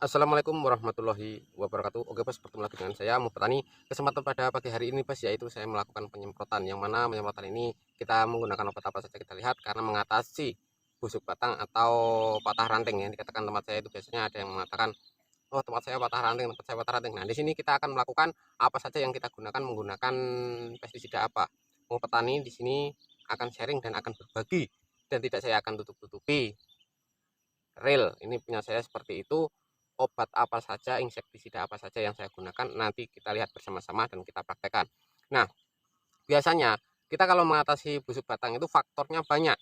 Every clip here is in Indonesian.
Assalamualaikum warahmatullahi wabarakatuh. Oke bos, bertemu lagi dengan saya Mu Petani. Kesempatan pada pagi hari ini bos, yaitu saya melakukan penyemprotan. Yang mana penyemprotan ini kita menggunakan obat apa saja kita lihat karena mengatasi busuk batang atau patah ranting. Yang dikatakan tempat saya itu biasanya ada yang mengatakan, oh tempat saya patah ranting, tempat saya patah ranting. Nah di sini kita akan melakukan apa saja yang kita gunakan menggunakan pestisida apa. Mu Petani di sini akan sharing dan akan berbagi dan tidak saya akan tutup-tutupi real ini punya saya seperti itu. Obat apa saja, insektisida apa saja yang saya gunakan, nanti kita lihat bersama-sama dan kita praktekkan. Nah, biasanya kita kalau mengatasi busuk batang itu faktornya banyak.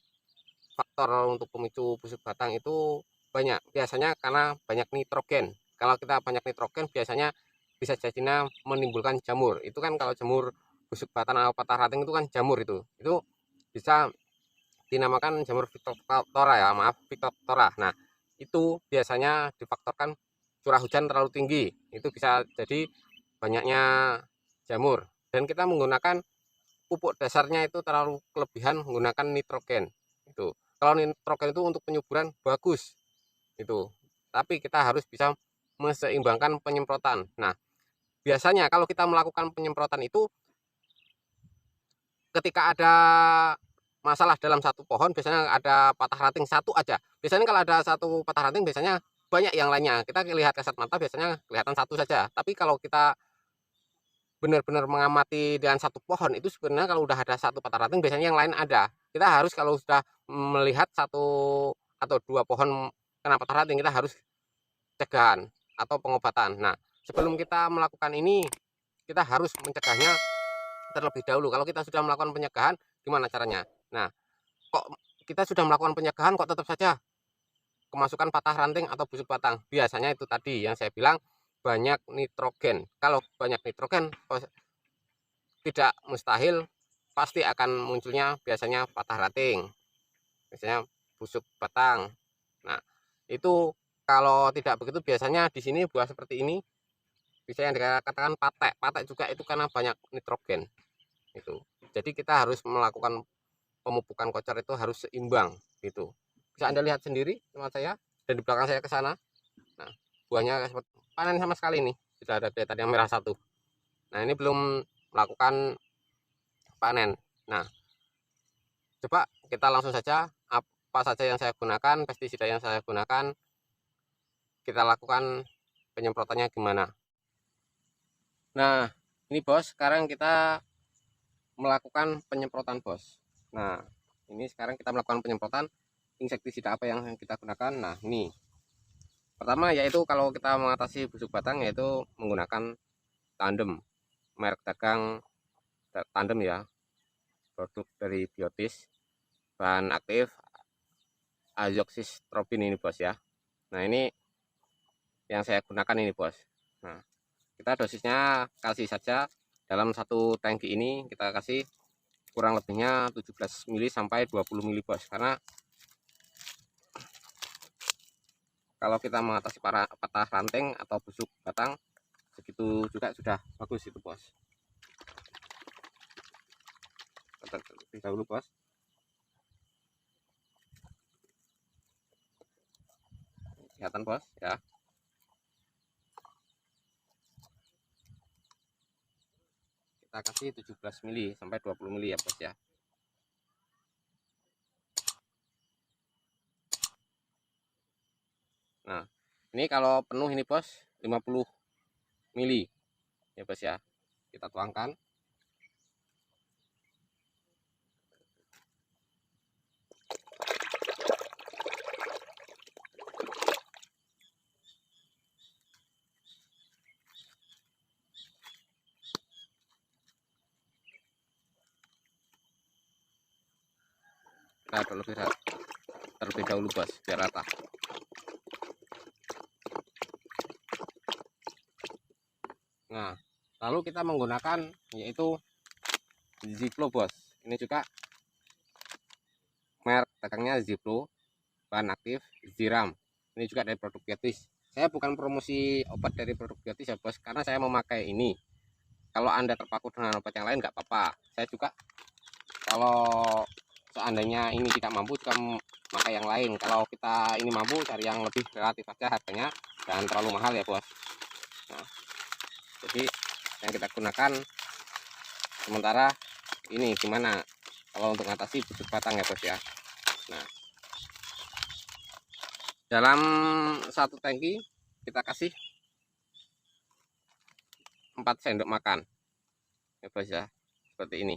Faktor untuk pemicu busuk batang itu banyak. Biasanya karena banyak nitrogen. Kalau kita banyak nitrogen biasanya bisa jadinya menimbulkan jamur. Itu kan kalau jamur busuk batang atau patah ranting itu kan jamur itu. Itu bisa dinamakan jamur Phytophthora ya, maaf Phytophthora. Nah, itu biasanya difaktorkan curah hujan terlalu tinggi. Itu bisa jadi banyaknya jamur. Dan kita menggunakan pupuk dasarnya itu terlalu kelebihan menggunakan nitrogen. Itu. Kalau nitrogen itu untuk penyuburan bagus. Itu. Tapi kita harus bisa meseimbangkan penyemprotan. Nah, biasanya kalau kita melakukan penyemprotan itu ketika ada masalah dalam satu pohon biasanya ada patah ranting satu aja. Biasanya kalau ada satu patah ranting biasanya banyak yang lainnya. Kita lihat kasat mata biasanya kelihatan satu saja. Tapi kalau kita benar-benar mengamati dengan satu pohon itu sebenarnya kalau udah ada satu patah ranting biasanya yang lain ada. Kita harus kalau sudah melihat satu atau dua pohon kena patah ranting kita harus cegahan atau pengobatan. Nah, sebelum kita melakukan ini kita harus mencegahnya terlebih dahulu. Kalau kita sudah melakukan pencegahan gimana caranya? Nah, kok kita sudah melakukan pencegahan kok tetap saja kemasukan patah ranting atau busuk batang? Biasanya itu tadi yang saya bilang banyak nitrogen. Kalau banyak nitrogen tidak mustahil pasti akan munculnya biasanya patah ranting, biasanya busuk batang. Nah, itu kalau tidak begitu biasanya di sini buah seperti ini bisa yang dikatakan patek. Patek juga itu karena banyak nitrogen itu. Jadi kita harus melakukan pemupukan kocar itu harus seimbang gitu. Bisa Anda lihat sendiri tempat saya dan di belakang saya ke sana. Nah, buahnya seperti panen sama sekali nih. Sudah ada kelihatan yang merah satu. Nah, ini belum melakukan panen. Nah, coba kita langsung saja apa saja yang saya gunakan, pestisida yang saya gunakan, kita lakukan penyemprotannya gimana. Nah, ini bos, sekarang kita melakukan penyemprotan bos. Nah, ini sekarang kita melakukan penyemprotan insektisida apa yang kita gunakan. Nah, ini pertama yaitu kalau kita mengatasi busuk batang yaitu menggunakan tandem, merek dagang tandem ya, produk dari Biotis, bahan aktif azoxystrobin ini bos ya. Nah, ini yang saya gunakan ini bos. Nah, kita dosisnya kasih saja dalam satu tangki ini kita kasih kurang lebihnya 17 mili sampai 20 mili bos, karena kalau kita mengatasi para patah ranting atau busuk batang segitu juga sudah bagus itu bos. Terlebih dahulu bos, kelihatan bos ya, kita kasih 17 mili sampai 20 mili ya bos ya. Nah, ini kalau penuh ini bos 50 mili ya bos ya, kita tuangkan. Kita terlebih dahulu bos biar rata. Nah, lalu kita menggunakan yaitu Ziplo bos. Ini juga merek dagangnya Ziplo, bahan aktif Ziram. Ini juga dari produk Biotis. Saya bukan promosi obat dari produk Biotis ya bos, karena saya memakai ini. Kalau Anda terpaku dengan obat yang lain nggak apa-apa. Saya juga kalau seandainya ini tidak mampu juga memakai yang lain. Kalau kita ini mampu cari yang lebih relatif saja harganya, jangan terlalu mahal ya bos. Nah, jadi yang kita gunakan sementara ini gimana kalau untuk mengatasi busuk batang ya bos ya. Nah, dalam satu tangki kita kasih 4 sendok makan ya bos ya, seperti ini.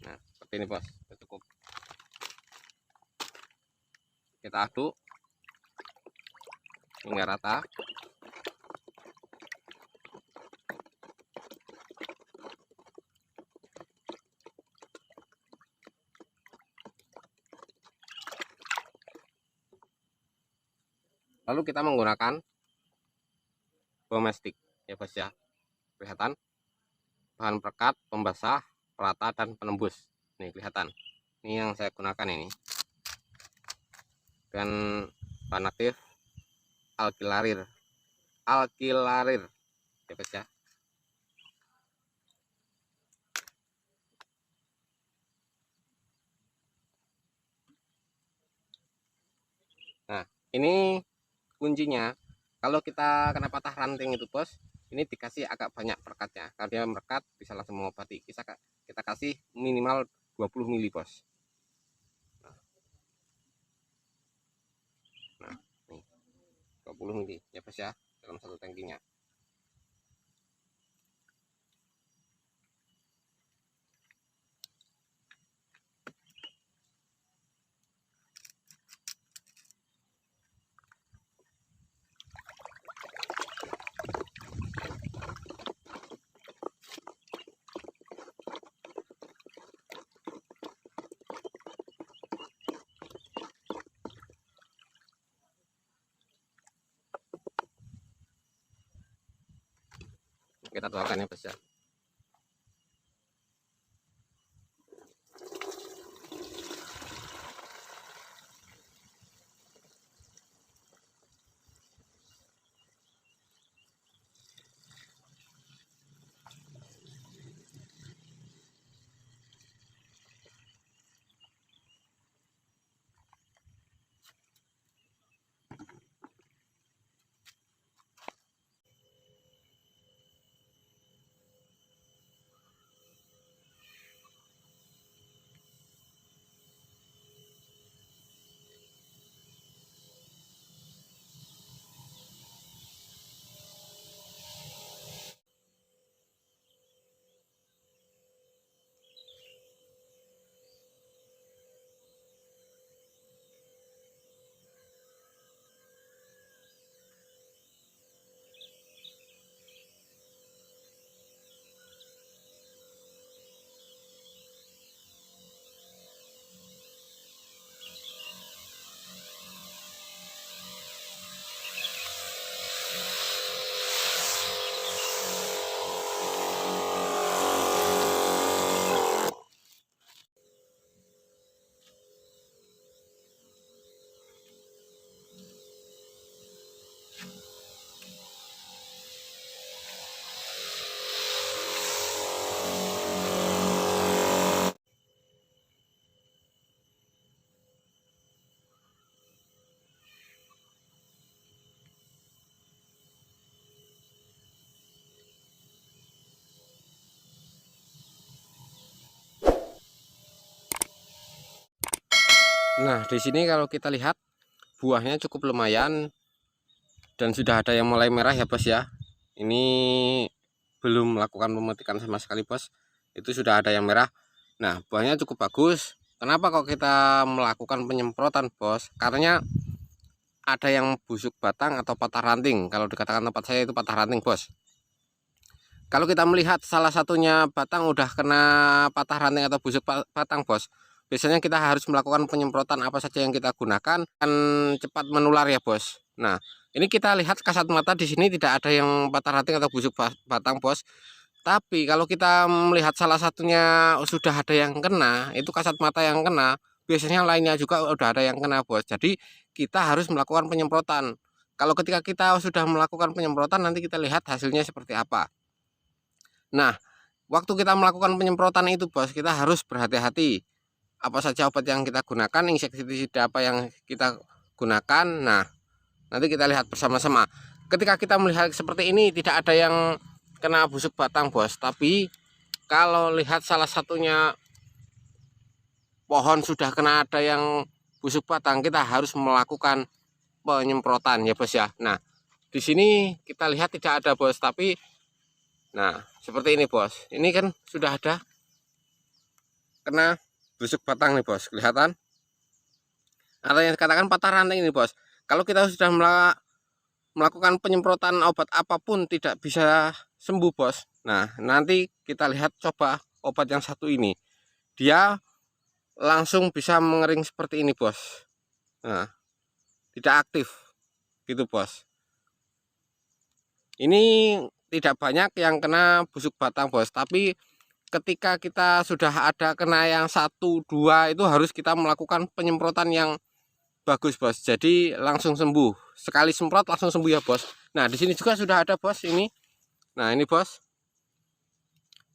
Nah, seperti ini bos, cukup. Kita aduk hingga rata. Lalu kita menggunakan domestik ya bos ya. Kelihatan bahan perekat, pembasah, perata, dan penembus. Nih kelihatan. Ini yang saya gunakan ini. Dan bahan aktif alkilarir. Alkilarir ya bos ya. Nah, ini kuncinya. Kalau kita kena patah ranting itu bos, ini dikasih agak banyak perekatnya. Kalau dia merekat bisa langsung mengobati. Kita kasih minimal 20 mili bos. Nah, nih 20 mili ya bos ya, dalam satu tangkinya. Kita tuangkan ya bos ya. Nah, di sini kalau kita lihat buahnya cukup lumayan dan sudah ada yang mulai merah ya bos ya. Ini belum melakukan pemetikan sama sekali bos. Itu sudah ada yang merah. Nah, buahnya cukup bagus. Kenapa kok kita melakukan penyemprotan bos? Karena ada yang busuk batang atau patah ranting. Kalau dikatakan tempat saya itu patah ranting bos. Kalau kita melihat salah satunya batang udah kena patah ranting atau busuk batang bos, biasanya kita harus melakukan penyemprotan apa saja yang kita gunakan dan cepat menular ya bos. Nah, ini kita lihat kasat mata di sini tidak ada yang patah ranting atau busuk batang bos. Tapi kalau kita melihat salah satunya sudah ada yang kena, itu kasat mata yang kena, biasanya lainnya juga udah ada yang kena bos. Jadi kita harus melakukan penyemprotan. Kalau ketika kita sudah melakukan penyemprotan nanti kita lihat hasilnya seperti apa. Nah, waktu kita melakukan penyemprotan itu bos, kita harus berhati-hati apa saja obat yang kita gunakan, insektisida apa yang kita gunakan. Nah, nanti kita lihat bersama-sama. Ketika kita melihat seperti ini tidak ada yang kena busuk batang bos, tapi kalau lihat salah satunya pohon sudah kena ada yang busuk batang, kita harus melakukan penyemprotan ya bos ya. Nah, di sini kita lihat tidak ada bos, tapi nah seperti ini bos, ini kan sudah ada kena busuk batang nih bos, kelihatan atau yang dikatakan patah ranting ini bos. Kalau kita sudah melakukan penyemprotan obat apapun tidak bisa sembuh bos. Nah, nanti kita lihat coba obat yang satu ini, dia langsung bisa mengering seperti ini bos. Nah, tidak aktif gitu bos. Ini tidak banyak yang kena busuk batang bos, tapi ketika kita sudah ada kena yang 1-2 itu harus kita melakukan penyemprotan yang bagus bos, jadi langsung sembuh, sekali semprot langsung sembuh ya bos. Nah, di sini juga sudah ada bos ini. Nah, ini bos,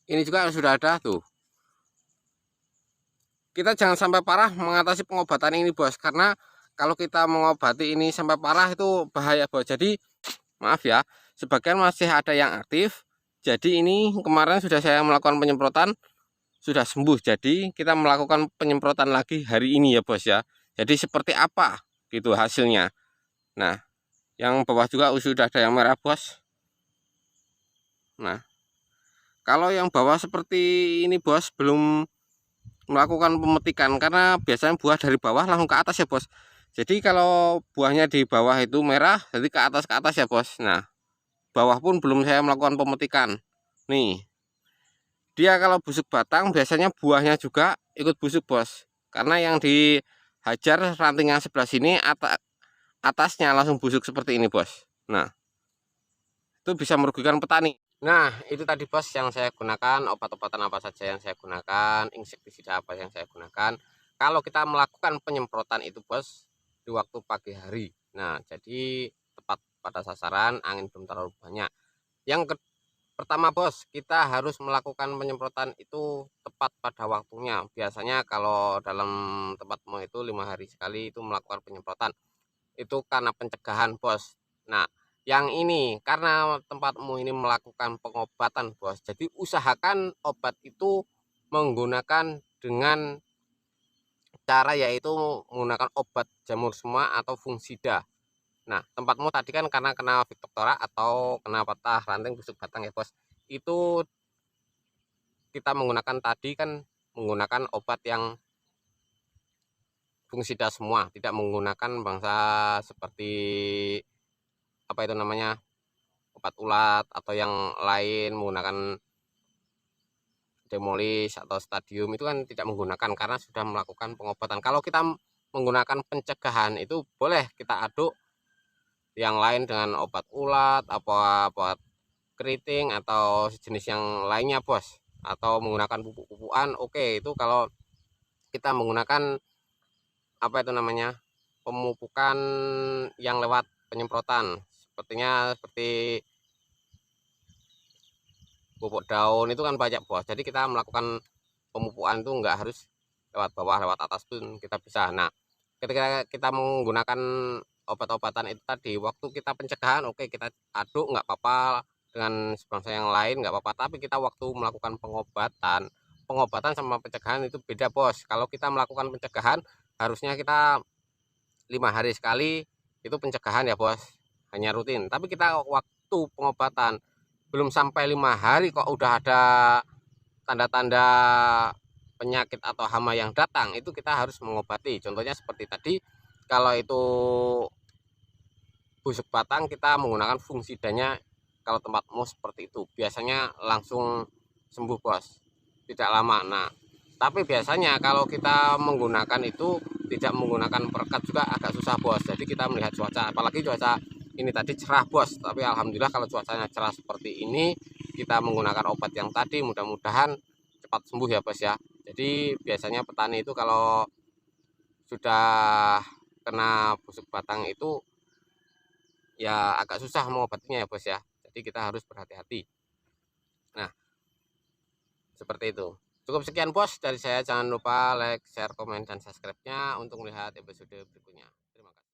ini juga sudah ada tuh. Kita jangan sampai parah mengatasi pengobatan ini bos, karena kalau kita mengobati ini sampai parah itu bahaya bos. Jadi maaf ya, sebagian masih ada yang aktif. Jadi ini kemarin sudah saya melakukan penyemprotan, sudah sembuh. Jadi kita melakukan penyemprotan lagi hari ini ya bos ya. Jadi seperti apa gitu hasilnya. Nah, yang bawah juga sudah ada yang merah bos. Nah, kalau yang bawah seperti ini bos belum melakukan pemetikan, karena biasanya buah dari bawah langsung ke atas ya bos. Jadi kalau buahnya di bawah itu merah, jadi ke atas ya bos. Nah, bawah pun belum saya melakukan pemetikan. Nih, dia kalau busuk batang biasanya buahnya juga ikut busuk bos, karena yang dihajar ranting yang sebelah sini atasnya langsung busuk seperti ini bos. Nah, itu bisa merugikan petani. Nah, itu tadi bos yang saya gunakan, obat-obatan apa saja yang saya gunakan, insektisida apa yang saya gunakan. Kalau kita melakukan penyemprotan itu bos di waktu pagi hari. Nah, jadi tepat pada sasaran, angin belum terlalu banyak. Yang pertama bos, kita harus melakukan penyemprotan itu tepat pada waktunya. Biasanya kalau dalam tempatmu itu 5 hari sekali itu melakukan penyemprotan. Itu karena pencegahan bos. Nah, yang ini karena tempatmu ini melakukan pengobatan bos, jadi usahakan obat itu menggunakan dengan cara yaitu menggunakan obat jamur semua atau fungsida. Nah, tempatmu tadi kan karena kena Phytophthora atau kena patah ranting busuk batang ya bos, itu kita menggunakan tadi kan menggunakan obat yang fungsida semua, tidak menggunakan bangsa seperti apa itu namanya, obat ulat atau yang lain menggunakan demolis atau stadium, itu kan tidak menggunakan karena sudah melakukan pengobatan. Kalau kita menggunakan pencegahan itu boleh kita aduk yang lain dengan obat ulat, apa obat keriting atau sejenis yang lainnya bos, atau menggunakan pupuk-pupukan. Oke, itu kalau kita menggunakan apa itu namanya, pemupukan yang lewat penyemprotan, sepertinya seperti pupuk daun itu kan banyak bos, jadi kita melakukan pemupukan itu enggak harus lewat bawah, lewat atas pun kita bisa. Nah, ketika kita menggunakan obat-obatan itu tadi, waktu kita pencegahan oke kita aduk nggak apa-apa, dengan sebangsa yang lain nggak apa-apa, tapi kita waktu melakukan pengobatan sama pencegahan itu beda bos. Kalau kita melakukan pencegahan harusnya kita 5 hari sekali itu pencegahan ya bos, hanya rutin. Tapi kita waktu pengobatan belum sampai 5 hari kok udah ada tanda-tanda penyakit atau hama yang datang, itu kita harus mengobati. Contohnya seperti tadi, kalau itu busuk batang kita menggunakan fungsidanya. Kalau tempatmu seperti itu biasanya langsung sembuh bos, tidak lama. Nah, tapi biasanya kalau kita menggunakan itu tidak menggunakan perekat juga agak susah bos. Jadi kita melihat cuaca, apalagi cuaca ini tadi cerah bos, tapi alhamdulillah kalau cuacanya cerah seperti ini kita menggunakan obat yang tadi mudah-mudahan cepat sembuh ya bos ya. Jadi biasanya petani itu kalau sudah kena busuk batang itu ya agak susah mengobatinya ya bos ya. Jadi kita harus berhati-hati. Nah, Seperti itu. Cukup sekian bos dari saya, jangan lupa like, share, komen, dan subscribe-nya untuk melihat episode berikutnya. Terima kasih.